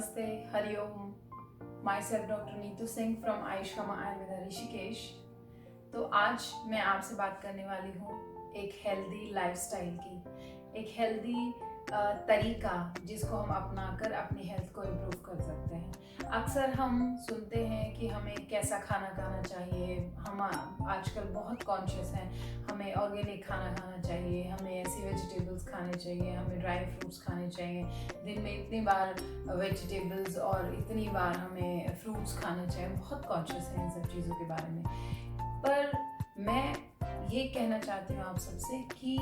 नमस्ते, Hariom. My self doctor Neetu Singh from Ayush कमा आयुर्वेदा ऋषिकेश। तो आज मैं आपसे बात करने वाली हूँ एक हेल्दी लाइफस्टाइल की, एक हेल्दी तरीका जिसको हम अपनाकर अपनी हेल्थ को इम्प्रूव कर सकते हैं। अक्सर हम सुनते हैं कि हमें कैसा खाना खाना चाहिए। हम आजकल बहुत कॉन्शियस हैं, हमें ऑर्गेनिक खाना खाना चाहिए, हमें ऐसी वेजिटेबल्स खाने चाहिए, हमें ड्राई फ्रूट्स खाने चाहिए, दिन में इतनी बार वेजिटेबल्स और इतनी बार हमें फ्रूट्स खाने चाहिए। बहुत कॉन्शियस हैं इन सब चीज़ों के बारे में। पर मैं ये कहना चाहती हूँ आप सबसे कि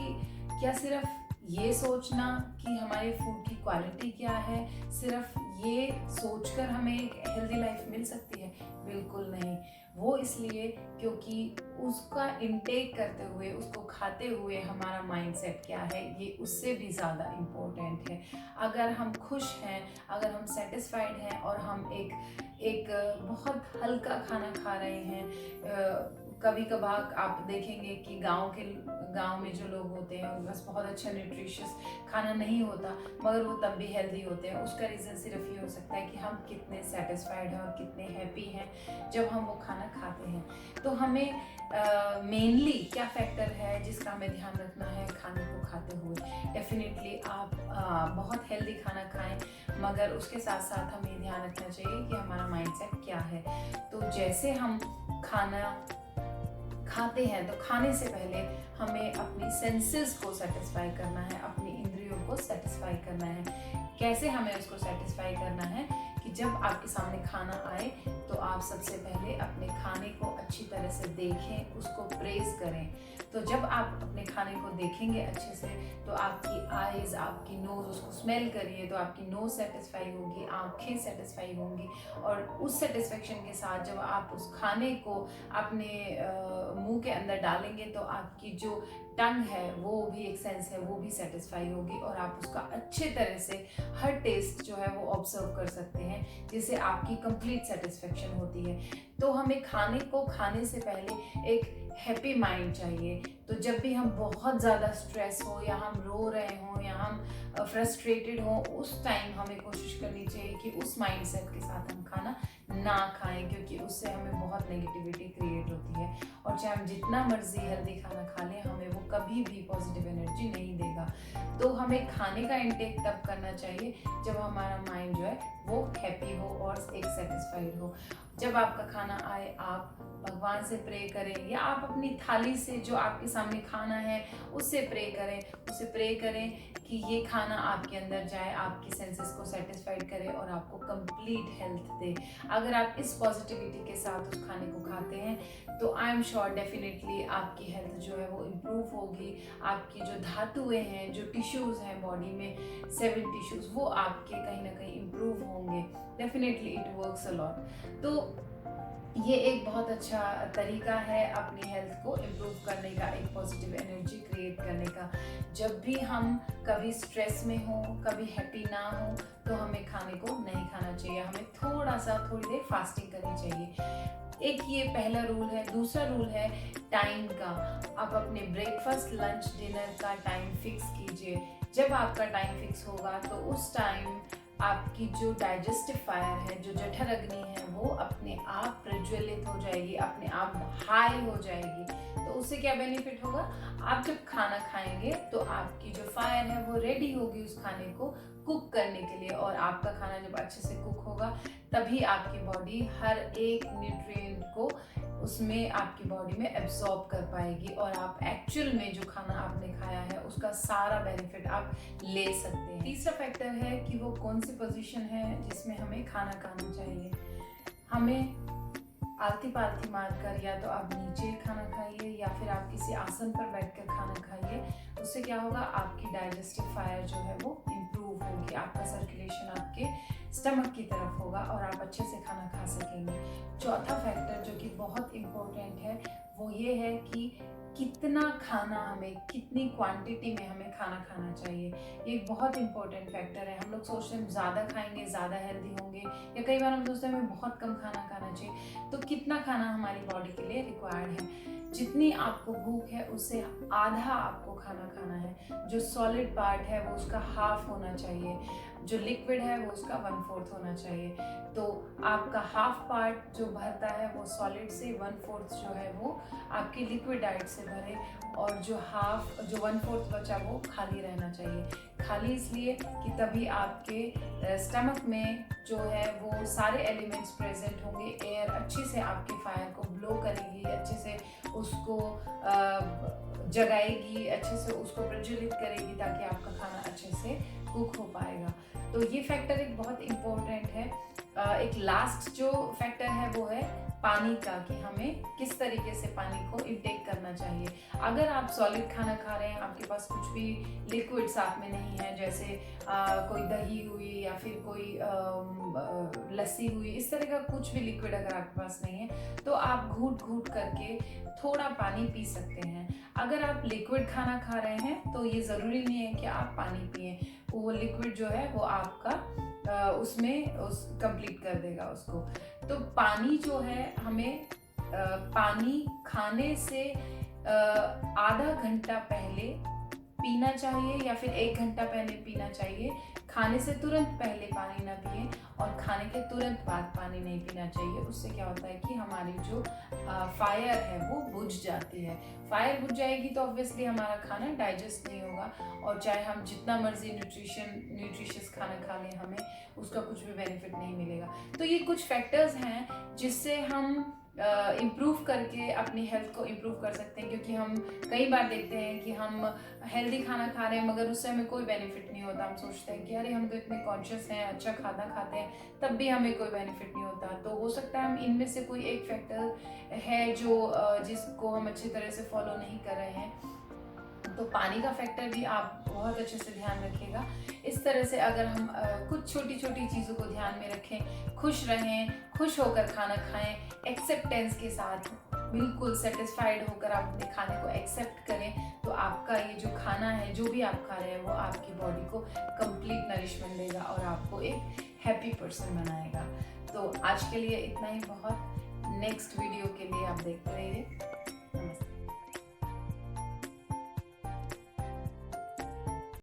क्या सिर्फ ये सोचना कि हमारे फूड की क्वालिटी क्या है, सिर्फ ये सोचकर हमें एक हेल्दी लाइफ मिल सकती है? बिल्कुल नहीं। वो इसलिए क्योंकि उसका इनटेक करते हुए, उसको खाते हुए हमारा माइंडसेट क्या है, ये उससे भी ज़्यादा इम्पोर्टेंट है। अगर हम खुश हैं, अगर हम सेटिस्फाइड हैं और हम एक बहुत हल्का खाना खा रहे हैं, कभी कभार आप देखेंगे कि गांव में जो लोग होते हैं उनके पास बहुत अच्छा न्यूट्रिशियस खाना नहीं होता, मगर वो तब भी हेल्दी होते हैं। उसका रीज़न सिर्फ ये हो सकता है कि हम कितने सेटिस्फाइड हैं और कितने हैप्पी हैं जब हम वो खाना खाते हैं। तो हमें मेनली क्या फैक्टर है जिसका हमें ध्यान रखना है खाने को खाते हुए? डेफिनेटली आप बहुत हेल्दी खाना खाएं, मगर उसके साथ साथ हमें ध्यान रखना चाहिए कि हमारा माइंडसेट क्या है। तो जैसे हम खाना खाते हैं तो खाने से पहले हमें अपनी सेंसेस को सेटिस्फाई करना है, अपनी इंद्रियों को सेटिस्फाई करना है। कैसे हमें उसको सेटिस्फाई करना है कि जब आपके सामने खाना आए तो आप सबसे पहले अपने खाने को अच्छी तरह से देखें, उसको प्रेज करें। तो जब आप अपने खाने को देखेंगे अच्छे से तो आपकी आईज, आपकी नोज़, उसको स्मेल करिए तो आपकी नोज़ सेटिस्फाई होगी, आँखें सेटिस्फाई होंगी। और उस सेटिस्फेक्शन के साथ जब आप उस खाने को अपने मुंह के अंदर डालेंगे तो आपकी जो टंग है, वो भी एक सेंस है, वो भी सेटिस्फाई होगी और आप उसका अच्छे तरह से हर टेस्ट जो है वो ऑब्जर्व कर सकते हैं, जिससे आपकी कंप्लीट सेटिस्फेक्शन होती है। तो हमें खाने को खाने से पहले एक हैप्पी माइंड चाहिए। तो जब भी हम बहुत ज़्यादा स्ट्रेस हो या हम रो रहे हों या हम फ्रस्ट्रेटेड हों, उस टाइम हमें कोशिश करनी चाहिए कि उस माइंडसेट के साथ हम खाना ना खाएं, क्योंकि उससे हमें बहुत नेगेटिविटी क्रिएट होती है। और चाहे हम जितना मर्जी हेल्दी खाना खा लें, हमें वो कभी भी पॉजिटिव एनर्जी नहीं देगा। तो हमें खाने का इंटेक तब करना चाहिए जब हमारा माइंड जो है वो हैप्पी हो और एक सेटिस्फाइड हो। जब आपका खाना आए आप भगवान से प्रे करें या आप अपनी थाली से जो आपके सामने खाना है उससे प्रे करें, उससे प्रे करें कि ये खाना आपके अंदर जाए, आपकी सेंसेस को सेटिस्फाइड करे और आपको कंप्लीट हेल्थ दे। अगर आप इस पॉजिटिविटी के साथ उस खाने को खाते हैं तो आई एम श्योर डेफिनेटली आपकी हेल्थ जो है वो इम्प्रूव होगी। आपकी जो धातुएं हैं, जो टिश्यूज़ हैं बॉडी में, 7 टिश्यूज़, वो आपके कहीं ना कहीं इम्प्रूव होंगे। Definitely it works a lot. तो ये एक बहुत अच्छा तरीका है अपनी हेल्थ को इम्प्रूव करने का, एक पॉजिटिव एनर्जी क्रिएट करने का। जब भी हम कभी स्ट्रेस में हो, कभी हैप्पी ना हो, तो हमें खाने को नहीं खाना चाहिए। हमें थोड़ी देर फास्टिंग करनी चाहिए। एक ये पहला रूल है। दूसरा रूल है टाइम का। आप अपने ब्रेकफास्ट, लंच, डिनर का टाइम फिक्स कीजिए। जब आपका टाइम फिक्स होगा तो उस टाइम आपकी जो डाइजेस्टिव फायर है, जो जठर अग्नि है, वो अपने आप प्रज्वलित हो जाएगी, अपने आप हाई हो जाएगी। तो उससे क्या बेनिफिट होगा? आप जब खाना खाएंगे तो आपकी जो फायर है वो रेडी होगी उस खाने को कुक करने के लिए, और आपका खाना जब अच्छे से कुक होगा तभी आपकी बॉडी हर एक न्यूट्रिएंट को उसमें आपकी बॉडी में एब्जॉर्ब कर पाएगी और आप एक्चुअल में जो खाना आपने खाया है उसका सारा बेनिफिट आप ले सकते हैं। तीसरा फैक्टर है कि वो कौन सी पोजीशन है जिसमें हमें खाना खाना चाहिए। हमें आलती पालती मारकर या तो आप नीचे खाना खाइए या फिर आप किसी आसन पर बैठकर खाना खाइए। उससे क्या होगा? आपकी डाइजेस्टिव फायर जो है वो इम्प्रूव होगी, आपका सर्कुलेशन आपके स्टमक की तरफ होगा और आप अच्छे से खाना खा सकेंगे। चौथा फैक्टर जो कि बहुत इम्पोर्टेंट है वो ये है कि कितना खाना हमें, कितनी क्वांटिटी में हमें खाना खाना चाहिए। ये एक बहुत इंपॉर्टेंट फैक्टर है। हम लोग सोचते हैं ज़्यादा खाएंगे ज़्यादा हेल्दी होंगे, या कई बार हम सोचते हैं हमें बहुत कम खाना खाना चाहिए। तो कितना खाना हमारी बॉडी के लिए रिक्वायर्ड है? जितनी आपको भूख है उससे आधा आपको खाना खाना है। जो सॉलिड पार्ट है वो उसका हाफ होना चाहिए, जो लिक्विड है वो उसका 1/4 होना चाहिए। तो आपका हाफ पार्ट जो भरता है वो सॉलिड से, 1/4 जो है वो आपकी लिक्विड डाइट से भरे, और जो 1/4 बचा वो खाली रहना चाहिए। खाली इसलिए कि तभी आपके स्टमक में जो है वो सारे एलिमेंट्स प्रेजेंट होंगे, एयर अच्छे से आपके फायर को ब्लो करेगी, अच्छे से उसको जगाएगी, अच्छे से उसको प्रज्वलित करेगी, ताकि आपका खाना अच्छे से कुक हो पाएगा। तो ये फैक्टर एक बहुत इम्पोर्टेंट है। एक लास्ट जो फैक्टर है वो है पानी का, कि हमें किस तरीके से पानी को इनटेक करना चाहिए। अगर आप सॉलिड खाना खा रहे हैं, आपके पास कुछ भी लिक्विड साथ में नहीं है, जैसे कोई दही हुई या फिर कोई लस्सी हुई, इस तरह का कुछ भी लिक्विड अगर आपके पास नहीं है, तो आप घूट घूट करके थोड़ा पानी पी सकते हैं। अगर आप लिक्विड खाना खा रहे हैं तो ये ज़रूरी नहीं है कि आप पानी पिएं, वो लिक्विड जो है वो आपका उसमें कंप्लीट कर देगा उसको। तो पानी जो है हमें पानी खाने से आधा घंटा पहले पीना चाहिए, या फिर 1 घंटा पहले पीना चाहिए। खाने से तुरंत पहले पानी ना पिए, और खाने के तुरंत बाद पानी नहीं पीना चाहिए। उससे क्या होता है कि हमारी जो फायर है वो बुझ जाती है। फायर बुझ जाएगी तो ऑब्वियसली हमारा खाना डाइजेस्ट नहीं होगा, और चाहे हम जितना मर्जी न्यूट्रिशियस खाना खा लें, हमें उसका कुछ भी बेनिफिट नहीं मिलेगा। तो ये कुछ फैक्टर्स हैं जिससे हम इम्प्रूव करके अपनी हेल्थ को इम्प्रूव कर सकते हैं। क्योंकि हम कई बार देखते हैं कि हम हेल्दी खाना खा रहे हैं मगर उससे हमें कोई बेनिफिट नहीं होता। हम सोचते हैं कि अरे हम तो इतने कॉन्शियस हैं, अच्छा खाना खाते हैं, तब भी हमें कोई बेनिफिट नहीं होता। तो हो सकता है हम इनमें से कोई एक फैक्टर है जो जिसको हम अच्छी तरह से फॉलो नहीं कर रहे हैं। तो पानी का फैक्टर भी आप बहुत अच्छे से ध्यान रखिएगा। इस तरह से अगर हम कुछ छोटी छोटी चीज़ों को ध्यान में रखें, खुश रहें, खुश होकर खाना खाएं, एक्सेप्टेंस के साथ, बिल्कुल सेटिस्फाइड होकर आप अपने खाने को एक्सेप्ट करें, तो आपका ये जो खाना है, जो भी आप खा रहे हैं, वो आपकी बॉडी को कंप्लीट नरिशमेंट देगा और आपको एक हैप्पी पर्सन बनाएगा। तो आज के लिए इतना ही बहुत। नेक्स्ट वीडियो के लिए आप देखते रहिए। नमस्ते।